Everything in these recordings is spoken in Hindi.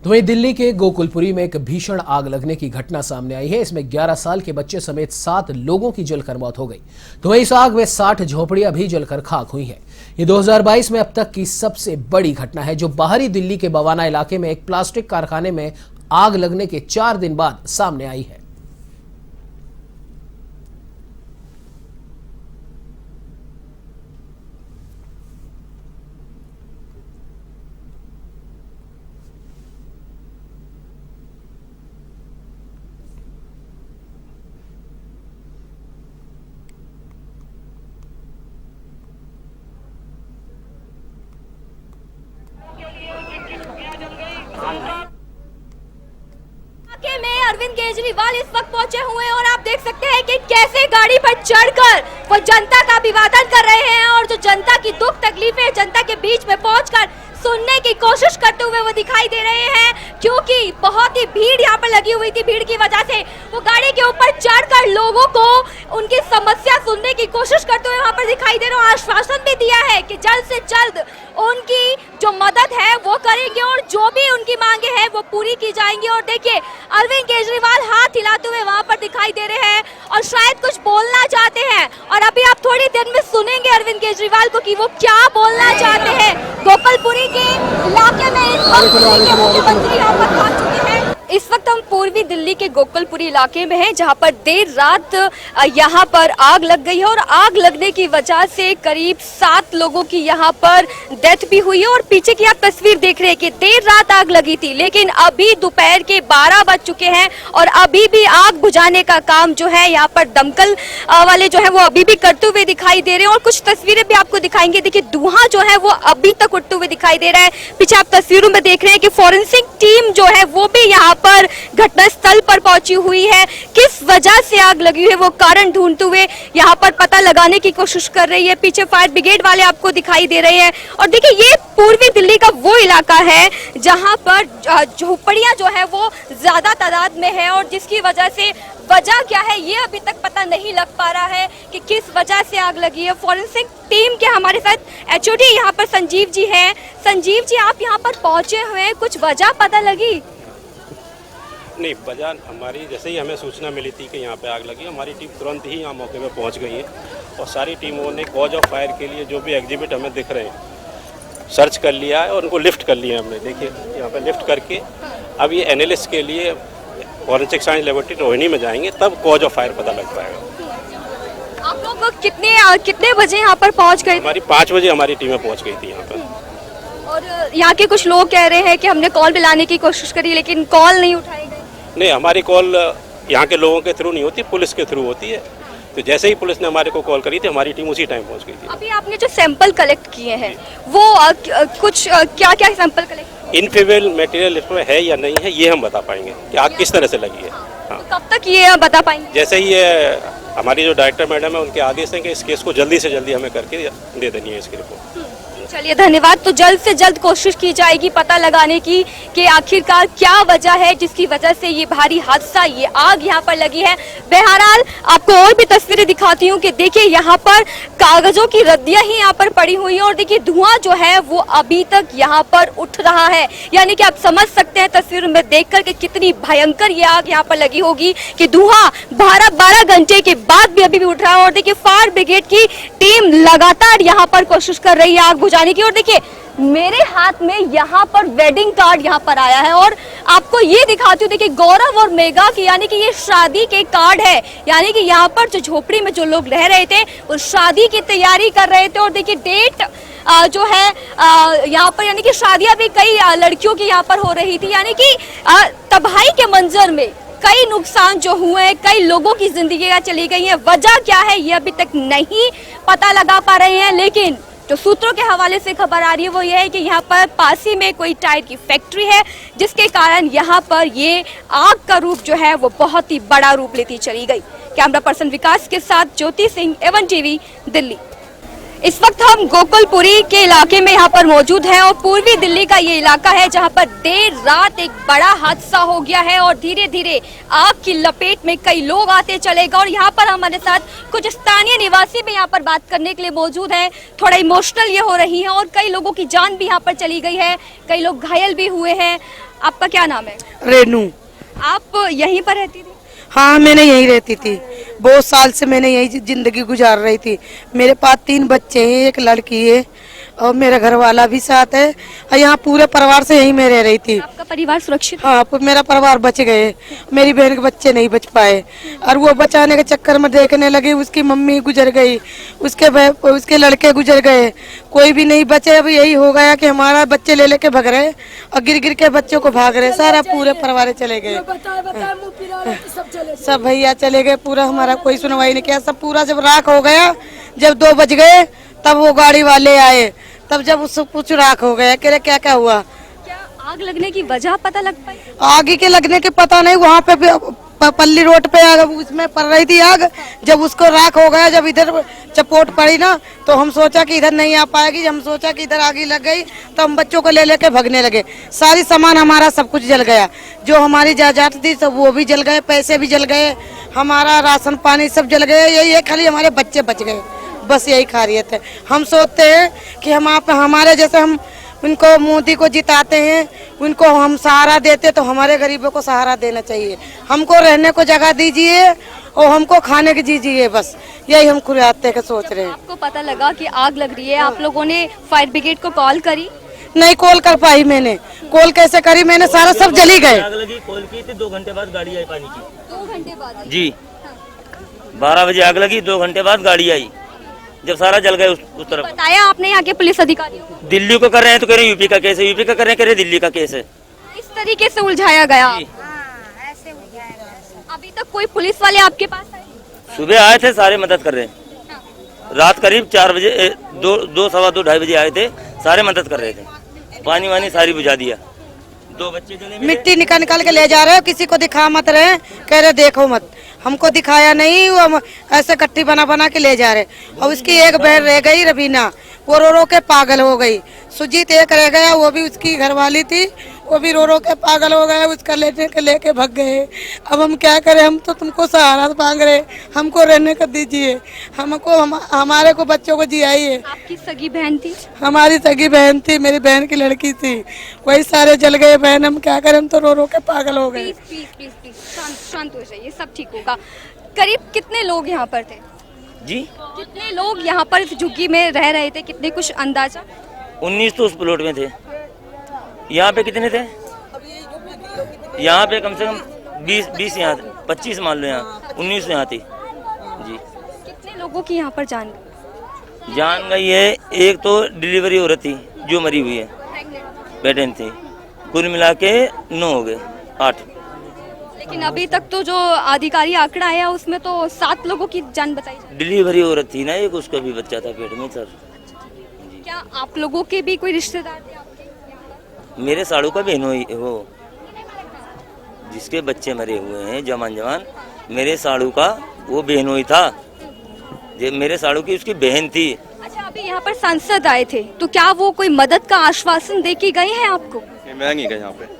तो वहीं दिल्ली के गोकुलपुरी में एक भीषण आग लगने की घटना सामने आई है। इसमें 11 साल के बच्चे समेत 7 लोगों की जलकर मौत हो गई। तो वहीं इस आग में 60 झोपड़ियां भी जलकर खाक हुई हैं। ये 2022 में अब तक की सबसे बड़ी घटना है, जो बाहरी दिल्ली के बवाना इलाके में एक प्लास्टिक कारखाने में आग लगने के 4 दिन बाद सामने आई है। में अरविंद केजरीवाल इस वक्त पहुंचे हुए हैं और आप देख सकते हैं कि कैसे गाड़ी पर चढ़कर वो जनता का अभिवादन कर रहे हैं और जो जनता की दुख तकलीफें जनता के बीच में पहुंचकर सुनने की कोशिश करते हुए वो दिखाई दे रहे हैं, क्योंकि बहुत ही भीड़ यहाँ पर लगी हुई थी। भीड़ की वजह से वो गाड़ी के ऊपर चढ़कर लोगों को उनकी समस्या सुनने की कोशिश करते हुए वहाँ पर दिखाई दे रहे हैं। आश्वासन भी दिया है कि जल्द से जल्द उनकी जो मदद है वो करेंगे और जो भी उनकी मांगे हैं वो पूरी की जाएंगी। और देखिए अरविंद केजरीवाल हाथ हिलाते हुए वहाँ पर दिखाई दे रहे हैं और शायद कुछ बोलना चाहते हैं। और अभी आप थोड़ी देर में सुनेंगे अरविंद केजरीवाल को कि वो क्या बोलना चाहते हैं। गोकुलपुरी के इलाके में इस वक्त दिल्ली के मुख्यमंत्री यहाँ पर पहुंच चुके हैं। इस वक्त हम पूर्वी दिल्ली के गोकुलपुरी इलाके में हैं, जहां पर देर रात यहां पर आग लग गई है और आग लगने की वजह से करीब 7 लोगों की यहां पर डेथ भी हुई है। और पीछे की आप तस्वीर देख रहे हैं कि देर रात आग लगी थी, लेकिन अभी दोपहर के 12 बज चुके हैं और अभी भी आग बुझाने का काम जो है यहाँ पर दमकल वाले जो है वो अभी भी करते हुए दिखाई दे रहे हैं। और कुछ तस्वीरें भी आपको दिखाएंगे। देखिए धुआं जो है वो अभी तक उठते हुए दिखाई दे रहा है। पीछे आप तस्वीरों में देख रहे हैं कि फॉरेंसिक टीम जो है वो भी यहाँ पर घटनास्थल पर पहुंची हुई है। किस वजह से आग लगी है वो कारण ढूंढते हुए यहाँ पर पता लगाने की कोशिश कर रही है। पीछे फायर ब्रिगेड वाले आपको दिखाई दे रहे हैं। और देखिए ये पूर्वी दिल्ली का वो इलाका है जहाँ पर झोपड़ियां जो है वो ज्यादा तादाद में है और जिसकी वजह से वजह क्या है ये अभी तक पता नहीं लग पा रहा है कि किस वजह से आग लगी है। फॉरेंसिक टीम के हमारे साथ एचओडी यहाँ पर संजीव जी हैं। संजीव जी आप यहाँ पर पहुंचे हुए हैं, कुछ वजह पता लगी? नहीं, वजह हमारी जैसे ही हमें सूचना मिली थी कि यहाँ पे आग लगी, हमारी टीम तुरंत ही यहाँ मौके पे पहुँच गई है और सारी टीमों ने कॉज ऑफ फायर के लिए जो भी एग्जिबिट हमें दिख रहे हैं सर्च कर लिया है और उनको लिफ्ट कर लिया हमने। देखिए यहाँ पे लिफ्ट करके अब ये एनालिस्ट के लिए फॉरेंसिक साइंस लेबोरेटरी रोहिणी में जाएंगे, तब कॉज ऑफ फायर पता लग पाएगा। आप लोग कितने बजे यहाँ पर पहुँच गए? हमारी 5 बजे हमारी टीमें पहुँच गई थी यहाँ पर। और यहाँ के कुछ लोग कह रहे हैं कि हमने कॉल मिलाने की कोशिश करी लेकिन कॉल नहीं उठाई गई। नहीं, हमारी कॉल यहाँ के लोगों के थ्रू नहीं होती, पुलिस के थ्रू होती है। तो जैसे ही पुलिस ने हमारे को कॉल करी थी, हमारी टीम उसी टाइम पहुँच गई थी। अभी आपने जो सैंपल कलेक्ट किए हैं वो कुछ क्या क्या सैंपल कलेक्ट? इनफ्लेमेबल मटेरियल इसमें है या नहीं है ये हम बता पाएंगे कि आग किस तरह से लगी है। हाँ। तो कब तक ये बता पाएंगे? जैसे ही हमारी जो डायरेक्टर मैडम है उनके आदेश हैं कि इस केस को जल्दी से जल्दी हमें करके दे देनी है इसकी रिपोर्ट। चलिए धन्यवाद। तो जल्द से जल्द कोशिश की जाएगी पता लगाने की कि आखिरकार क्या वजह है जिसकी वजह से ये भारी हादसा, ये आग यहाँ पर लगी है। बहरहाल आपको और भी तस्वीरें दिखाती हूँ कि देखिए यहाँ पर कागजों की रद्दियां ही यहाँ पर पड़ी हुई हैं और देखिए धुआं जो है वो अभी तक यहाँ पर उठ रहा है। यानी कि आप समझ सकते हैं तस्वीरों में देखकर कि कितनी भयंकर ये आग यहाँ पर लगी होगी कि धुआं 12 घंटे के बाद भी अभी भी उठ रहा है। और देखिए फायर ब्रिगेड की टीम लगातार यहाँ पर कोशिश कर रही है आग बुझाने की। और देखिए मेरे हाथ में यहाँ पर वेडिंग कार्ड यहाँ पर आया है और आपको ये दिखाती हूँ। देखिए गौरव और मेघा की यानी कि ये शादी के कार्ड है। यानी कि यहाँ पर जो झोपड़ी में जो लोग रह रहे थे वो शादी की तैयारी कर रहे थे। और देखिए डेट जो है यहाँ पर यानी कि शादियां भी कई लड़कियों की यहाँ पर हो रही थी। यानी कि तबाही के मंजर में कई नुकसान जो हुए हैं, कई लोगों की जिंदगी चली गई है। वजह क्या है ये अभी तक नहीं पता लगा पा रहे हैं, लेकिन जो सूत्रों के हवाले से खबर आ रही है वो ये है कि यहाँ पर पास ही में कोई टायर की फैक्ट्री है, जिसके कारण यहाँ पर ये आग का रूप जो है वो बहुत ही बड़ा रूप लेती चली गई। कैमरा पर्सन विकास के साथ ज्योति सिंह, एवन टीवी, दिल्ली। इस वक्त हम गोकुलपुरी के इलाके में यहाँ पर मौजूद हैं और पूर्वी दिल्ली का ये इलाका है जहाँ पर देर रात एक बड़ा हादसा हो गया है और धीरे धीरे आग की लपेट में कई लोग आते चले गए। और यहाँ पर हमारे साथ कुछ स्थानीय निवासी भी यहाँ पर बात करने के लिए मौजूद हैं। थोड़ा इमोशनल ये हो रही है और कई लोगों की जान भी यहाँ पर चली गई है, कई लोग घायल भी हुए हैं। आपका क्या नाम है? रेनू। आप यहीं पर रहती थी? हाँ, मैंने यहीं रहती थी, बहुत साल से मैंने यही जिंदगी गुजार रही थी। मेरे पास 3 बच्चे हैं, एक लड़की है और मेरा घर वाला भी साथ है और यहाँ पूरे परिवार से यहीं मैं रह रही थी। आपका परिवार सुरक्षित? हाँ, मेरा परिवार बच गए, मेरी बहन के बच्चे नहीं बच पाए और वो बचाने के चक्कर में देखने लगी, उसकी मम्मी गुजर गई, उसके लड़के गुजर गए, कोई भी नहीं बचे। अब यही हो गया कि हमारा बच्चे ले लेके भाग रहे और गिर गिर के बच्चों को भाग रहे, सारा पूरे परिवार चले गए, सब भैया चले गए, पूरा हमारा कोई सुनवाई नहीं किया। सब पूरा जब राख हो गया, जब 2 बज गए तब वो गाड़ी वाले आए, तब जब उससे कुछ राख हो गया कि क्या क्या हुआ। क्या आग लगने की वजह पता लग पाई? आग के लगने के पता नहीं, वहाँ पे पल्ली रोड पे उसमें पड़ रही थी आग। जब उसको राख हो गया, जब इधर चपोट पड़ी ना तो हम सोचा कि इधर नहीं आ पाएगी, जब हम सोचा कि इधर आग लग गई तो हम बच्चों को ले लेके भागने लगे। सारी सामान हमारा सब कुछ जल गया, जो हमारी जायदाद थी सब वो भी जल गए, पैसे भी जल गए, हमारा राशन पानी सब जल गए। यही है खाली हमारे बच्चे बच गए, बस यही खारियत है। हम सोचते हैं कि हम आप हमारे जैसे हम उनको मोदी को जिताते हैं, उनको हम सहारा देते तो हमारे गरीबों को सहारा देना चाहिए। हमको रहने को जगह दीजिए और हमको खाने की दीजिए, बस यही हम खुराते के सोच रहे हैं। आपको पता लगा कि आग लग रही है, आप लोगों ने फायर ब्रिगेड को कॉल करी? नहीं कॉल कर पाई मैंने। कॉल कैसे करी मैंने, सारा सब जली गए। आग लगी, कॉल की थी, 2 घंटे बाद गाड़ी आई पानी की। 2 घंटे बाद जी 12 बजे आग लगी, 2 घंटे बाद गाड़ी आई, जब सारा जल गया उस तरफ। बताया आपने यहाँ के पुलिस अधिकारियों को? दिल्ली को कर रहे हैं तो कह रहे हैं यूपी का केस है, यूपी का कर रहे हैं, कह रहे हैं दिल्ली का केस है। इस तरीके से उलझाया गया? अभी तक कोई पुलिस वाले आपके पास आए? सुबह आए थे, सारे मदद कर रहे हैं। रात करीब 4 बजे 2 सवा 2 ढाई बजे आए थे, सारे मदद कर रहे थे, पानी वानी सारी बुझा दिया। 2 बच्चे जले, मिट्टी निकाल निकाल के ले जा रहे हो, किसी को दिखा मत रहे, कह रहे देखो मत, हमको दिखाया नहीं, वो ऐसे कट्टी बना बना के ले जा रहे। और उसकी एक बहन रह गई रवीना, वो रो रो के पागल हो गई। सुजीत एक रह गया, वो भी उसकी घरवाली थी, वो भी रो रो के पागल हो गए, उसका लेके भाग गए। अब हम क्या करें, हम तो तुमको सहारा मांग रहे, हमको रहने का दीजिए, हमको हमारे को बच्चों को जियाइए। आपकी सगी बहन थी? हमारी सगी बहन थी, मेरी बहन की लड़की थी, वही सारे जल गए बहन। हम क्या करें, हम तो रो रो के पागल हो गए। प्लीज शांत हो जाइए, सब ठीक होगा। करीब कितने लोग यहाँ पर थे जी? कितने लोग यहाँ पर इस झुग्गी में रह रहे थे, कितने, कुछ अंदाजा? 19 तो उस प्लॉट में थे। यहाँ पे कितने थे? यहाँ पे कम से कम 20 यहाँ थे, 25 मान लो, यहाँ 19 यहाँ थी जी। कितने लोगों की यहाँ पर जान गई है? एक तो डिलीवरी औरत थी जो मरी हुई है, प्रेग्नेंट थी, कुल मिला के 9 हो गए, 8। लेकिन अभी तक तो जो आधिकारिक आंकड़ा आया उसमें तो 7 लोगों की जान बताई जाए। डिलीवरी औरत थी ना एक, उसका भी बच्चा था पेट में सर। क्या आप लोगों के भी कोई रिश्तेदार थे आपके यहाँ पर? मेरे साड़ू का बहन हुई वो, जिसके बच्चे मरे हुए हैं जवान, मेरे साड़ू का वो बहन हुई था, मेरे साड़ू की उसकी बहन थी। अच्छा, अभी यहाँ पर सांसद आए थे तो क्या वो कोई मदद का आश्वासन दे के गए हैं आपको? महंगी का यहाँ पे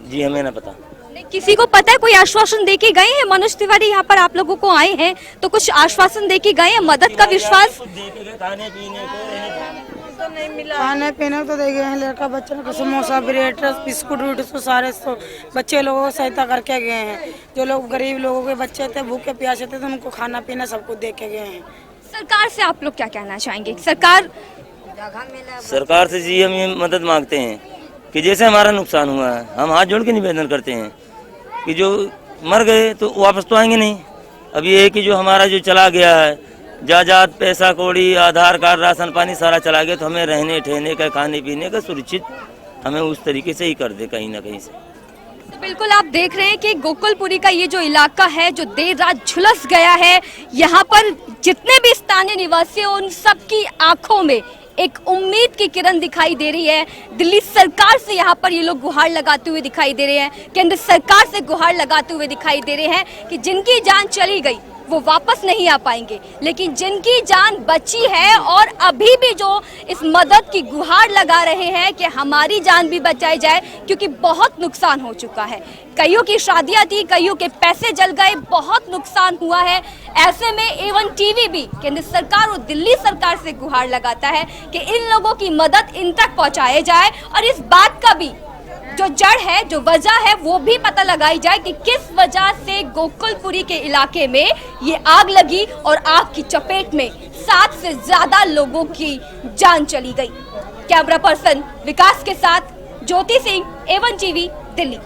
जी हमें ना पता। नहीं, किसी को पता है कोई आश्वासन दे के गए हैं? मनोज तिवारी यहाँ पर आप लोगों को आए हैं तो कुछ आश्वासन दे के गए हैं, मदद का विश्वास? खाने पीने को नहीं मिला, खाने पीने को तो दे गए हैं, लड़का बच्चों को समोसा ब्रेड बिस्कुट तो सारे बच्चे लोगों को सहायता करके गए हैं। जो लोग गरीब लोगों के बच्चे थे, भूखे प्यासे थे, तो उनको खाना पीना सब कुछ दे के गए हैं। सरकार से आप लोग क्या कहना चाहेंगे? सरकार से जी हम ये मदद मांगते हैं कि जैसे हमारा नुकसान हुआ है, हम हाथ जोड़ के निवेदन करते हैं कि जो मर गए तो वापस तो आएंगे नहीं। अब ये है कि जो हमारा जो चला गया है, जायदाद, पैसा कौड़ी, आधार कार्ड, राशन पानी सारा चला गया, तो हमें रहने ठहरने का, खाने पीने का सुरक्षित हमें उस तरीके से ही कर दे कहीं ना कहीं से। तो बिल्कुल आप देख रहे हैं कि गोकुलपुरी का ये जो इलाका है जो देर रात झुलस गया है, यहाँ पर जितने भी स्थानीय निवासी हैं उन सबकी आंखों में एक उम्मीद की किरण दिखाई दे रही है। दिल्ली सरकार से यहाँ पर ये लोग गुहार लगाते हुए दिखाई दे रहे हैं, केंद्र सरकार से गुहार लगाते हुए दिखाई दे रहे हैं कि जिनकी जान चली गई वो वापस नहीं आ पाएंगे, लेकिन जिनकी जान बची है और अभी भी जो इस मदद की गुहार लगा रहे हैं कि हमारी जान भी बचाई जाए, क्योंकि बहुत नुकसान हो चुका है। कईयों की शादियां थी, कईयों के पैसे जल गए, बहुत नुकसान हुआ है। ऐसे में A1 टीवी भी केंद्र सरकार और दिल्ली सरकार से गुहार लगाता है कि इन लोगों की मदद इन तक पहुंचाए जाए और इस बात का भी जो जड़ है, जो वजह है, वो भी पता लगाई जाए कि किस वजह से गोकुलपुरी के इलाके में ये आग लगी और आग की चपेट में 7 से ज्यादा लोगों की जान चली गई। कैमरा पर्सन विकास के साथ ज्योति सिंह, A1 टीवी, दिल्ली।